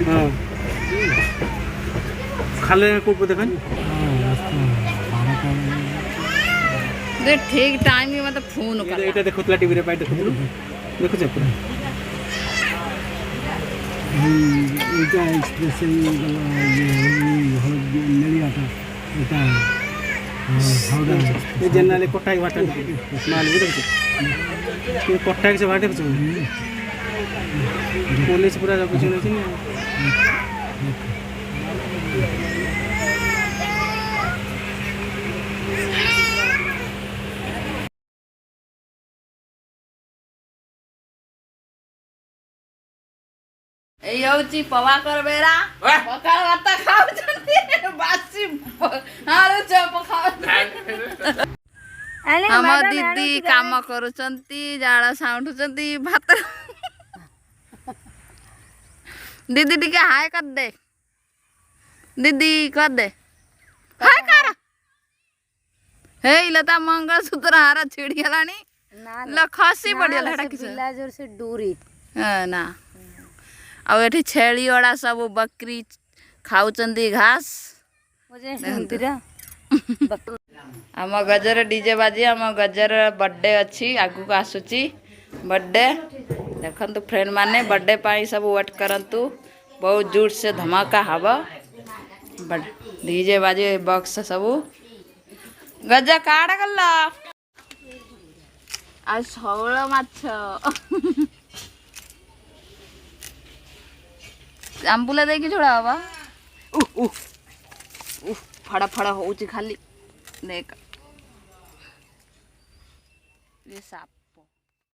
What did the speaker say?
हाँ खाले को देखन दे ठीक टाइम में मतलब फोन कर एटा देखुतला टीवी रे पाई देखुतलु देखु छ पूरा এটা এক্সপ্রেশন ये नलियाटा এটা हावड़ा ये जनरल कोटा ही वाटा माल भी देखो ये कोटा के से वाटे छ पुलिस पूरा जब कुछ नहीं ଏଇ ପବାକର ବେରା ପଖାଳ ଭାତ ଖାଉଛନ୍ତି ବାସି ଆଳୁ ଚପ ଖାଉଛନ୍ତି ଆମ ଦିଦି କାମ କରୁଛନ୍ତି ଜାଳ ସାଉଁଠୁଛନ୍ତି ଭାତ ଦିଦି ଟିକେ ହାय କରିଦେ ଦିଦି କରିଦେ ହାय କର ହେଇଲା ତା ମଙ୍ଗଳସୂତ୍ର ହାର ଛିଡି ଗଲାଣି ଲ ଖସି ପଡିଗଲା ହେଟା କିଛି जोर से डोरी ना ଆଉ ଏଠି ଛେଳି ଅଡ଼ା ସବୁ ବକରି ଖାଉଛନ୍ତି ଘାସ ଆମ ଗଜର ଡିଜେ ବାଜି ଆମ ଗଜର ବର୍ଥଡେ ଅଛି ଆଗକୁ ଆସୁଛି ବର୍ଥଡେ ଦେଖନ୍ତୁ ଫ୍ରେଣ୍ଡ ମାନେ ବର୍ଥଡେ ପାଇଁ ସବୁ ୱେଟ୍ କରନ୍ତୁ ବହୁତ ଜୋର ସେ ଧମାକା ହବ ଡିଜେ ବାଜି ବକ୍ସ ସବୁ ଗଜ କାଡ଼ ଗଲ ଆଉ ଶଉଳ ମାଛ आंबुला देकी छोड़ा हवा फड़ा फड़ा होची खाली देख ये साप